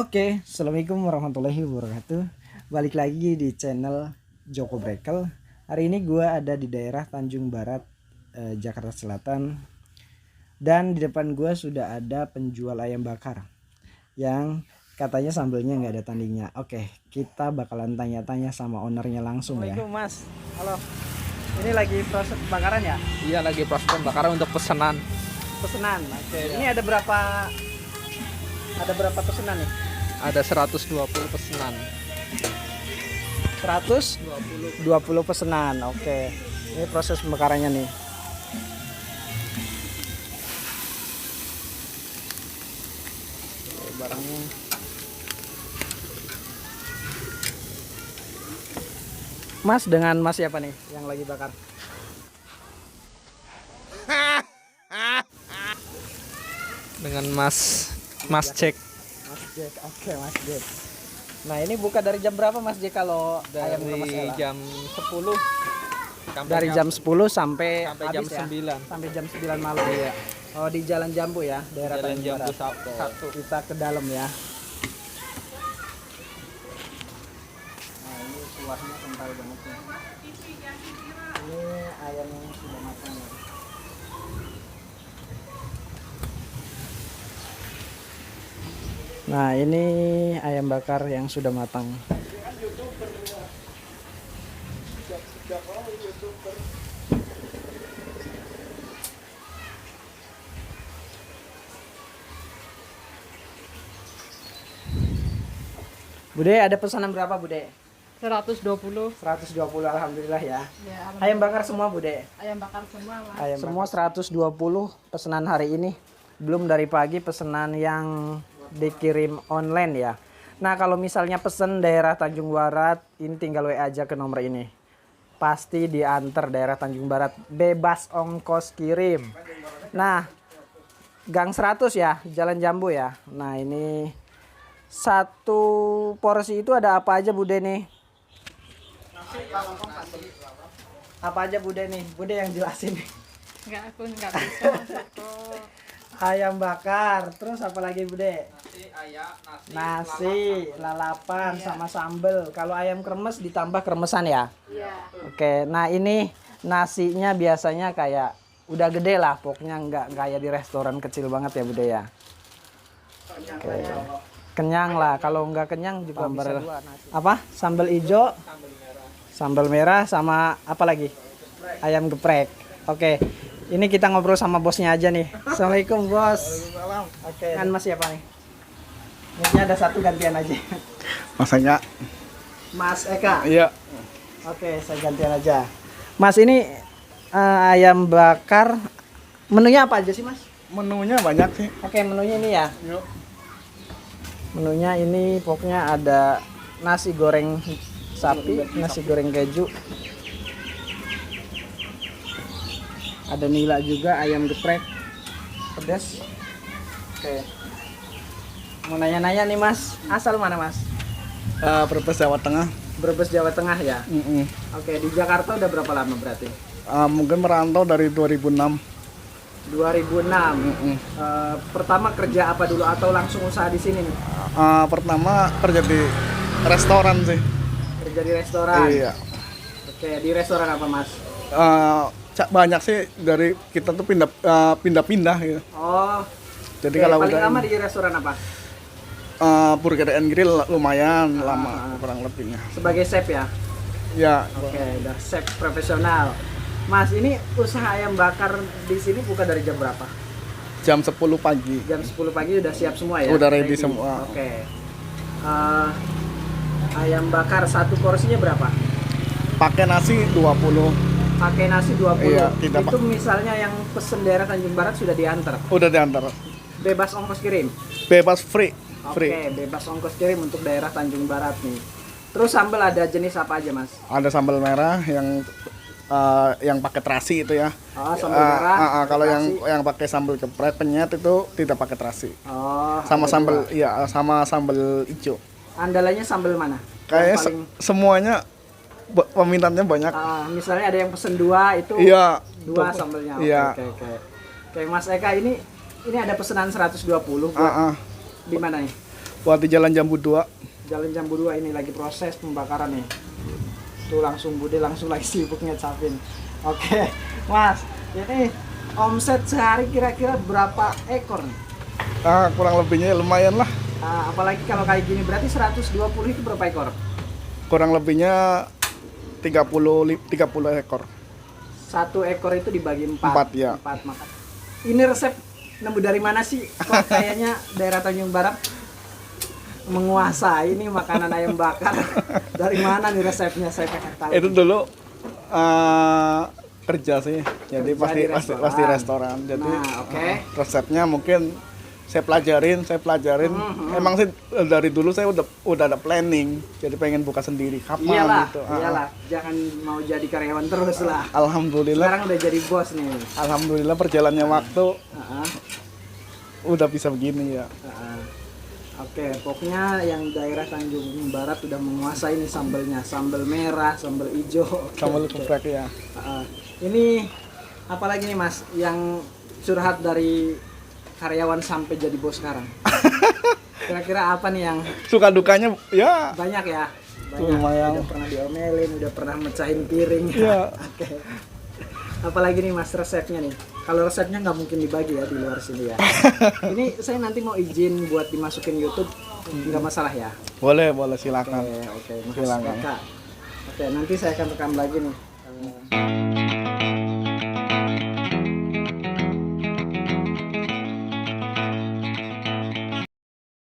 Oke, assalamualaikum warahmatullahi wabarakatuh. Balik lagi di channel Joko Brekel. Hari ini gue ada di daerah Tanjung Barat, Jakarta Selatan. Dan di depan gue sudah ada penjual ayam bakar yang katanya sambelnya nggak ada tandingnya. Oke, kita bakalan tanya-tanya sama ownernya langsung ya. Assalamualaikum Mas, halo. Ini lagi proses pembakaran ya? Iya, lagi proses pembakaran untuk pesanan. Pesanan. Oke. Ini ada berapa pesanan nih? Ada 120 pesanan. 120 pesanan. Oke. Ini proses pembakarannya nih. Oke, barangnya. Mas, dengan Mas siapa nih yang lagi bakar? Dengan Mas Jack. Mas Jack. Oke, Mas Jack. Nah, ini buka dari jam berapa Mas Jack kalau ayam Dari lemas elah? jam 10 Dari jam 10 sampai jam habis ya? 9. Sampai jam 9 malam. Iya. Oh, di Jalan Jambu ya, daerah Jalan Tanjung Jambu Barat. 1. Kita ke dalam ya. Nah, ini kuahnya kental banget nih. Ini ayam yang sudah matang ya. Nah, ini ayam bakar yang sudah matang. Bude, ada pesanan berapa Bude? 120. 120, alhamdulillah ya. Ya, Ayam bakar semua Bude? ayam bakar semua, Mas. Ayam semua 120 pesanan hari ini. Belum dari pagi pesanan yang dikirim online ya. Nah, kalau misalnya pesen daerah Tanjung Barat, ini tinggal WA aja ke nomor ini. Pasti diantar daerah Tanjung Barat, bebas ongkos kirim. Nah, Gang 100 ya, Jalan Jambu ya. Nah, ini satu porsi itu ada apa aja Bude nih? Apa aja Bude nih? Bude yang jelasin nih. Aku nggak bisa foto. Ayam bakar, terus apa lagi Bude? Nasi, lalapan, sama sambel. Kalau ayam kremes ditambah kremesan ya? Iya. Oke, nah ini nasinya biasanya kayak udah gede lah, pokoknya nggak kayak di restoran kecil banget ya Bude ya. Oke. Kenyang lah, kalau nggak kenyang juga bisa dua nasi. Apa? Sambal hijau, sambal merah, sama apa lagi? Ayam geprek. Oke, ini kita ngobrol sama bosnya aja nih. Assalamualaikum bos. Oke, kan Mas siapa nih? Mungkin ada satu gantian aja. Masanya? Mas Eka. Iya. Oke, saya gantian aja. Mas ini ayam bakar. Menunya apa aja sih Mas? Menunya banyak sih. Oke, menunya ini ya. Yuk. Menunya ini pokoknya ada nasi goreng sapi, nasi goreng keju. Ada nila juga, ayam geprek, pedas. Oke. Mau nanya-nanya nih Mas, asal mana Mas? Brebes Jawa Tengah. Brebes Jawa Tengah ya. Oke, di Jakarta udah berapa lama berarti? Mungkin merantau dari 2006. 2006. Pertama kerja apa dulu atau langsung usaha di sini nih? Pertama kerja di restoran sih. Kerja di restoran. Iya. Oke, di restoran apa Mas? Banyak sih dari kita tuh pindah-pindah gitu. Oh. Jadi Oke, kalau paling udah lama di restoran apa? Burger and Grill lumayan lama kurang lebihnya. Sebagai chef ya? Ya. Oke, udah chef profesional. Mas, ini usaha ayam bakar di sini buka dari jam berapa? Jam 10 pagi. Jam 10 pagi udah siap semua ya? Udah ready semua. Oke. Ayam bakar satu porsinya berapa? Pakai nasi 20. Pakai nasi 20. Iya, Itu misalnya yang pesen daerah Tanjung Barat sudah diantar. Udah diantar. Bebas ongkos kirim. Bebas free. Oke, bebas ongkos kirim untuk daerah Tanjung Barat nih. Terus sambal ada jenis apa aja, Mas? Ada sambal merah yang pakai terasi itu ya. Oh, sambal merah. Kalau terasi. yang pakai sambal geprek penyet itu tidak pakai terasi. Oh, Sama ada sambal dua. iya, sama sambal hijau. Andalanya sambal mana? Kayaknya Yang paling- semuanya peminatnya banyak. Misalnya ada yang pesen dua itu Iya. dua sambelnya. Oke, Iya. Oke, Mas Eka ini ada pesanan 120 buat di mana nih? buat di Jalan Jambu 2. Jalan Jambu 2 ini lagi proses pembakaran nih. Tuh langsung Bude langsung lagi sibuk ngecapin. Oke, Mas. Ini omset sehari kira-kira berapa ekor nih? Kurang lebihnya lumayan lah. Apalagi kalau kayak gini berarti 120 itu berapa ekor? Kurang lebihnya 30 ekor. Satu ekor itu dibagi 4. Empat, ya. 4 makan. Ini resep nemu dari mana sih? Kok kayaknya daerah Tanjung Barat menguasai ini makanan ayam bakar. Dari mana nih resepnya, saya pengen tahu. Itu dulu kerja sih. Jadi Kerja di restoran. pasti restoran. Jadi Nah, oke. resepnya mungkin saya pelajarin. Emang sih dari dulu saya udah ada planning. Jadi pengen buka sendiri kapan Iyalah, gitu. iyalah. Jangan mau jadi karyawan terus lah. Alhamdulillah. Sekarang udah jadi bos nih. Alhamdulillah perjalannya waktu Heeh. udah bisa begini ya. Oke, pokoknya yang daerah Tanjung Barat udah menguasai nih sambelnya, sambel merah, sambel hijau. Oke, Sambal oke. geprek ya. Ini apalagi nih Mas yang curhat dari karyawan sampai jadi bos sekarang? Kira-kira apa nih yang Suka dukanya ya banyak ya? Banyak. Lumayan. Udah pernah diomelin, udah pernah mecahin piring. Iya. Oke. Apalagi nih Mas resepnya nih. Kalau resepnya nggak mungkin dibagi ya di luar sini ya. Ini saya nanti mau izin buat dimasukin YouTube, nggak masalah ya. boleh silakan. Oke, makasih Silakan. Kak. Oke, nanti saya akan rekam lagi nih.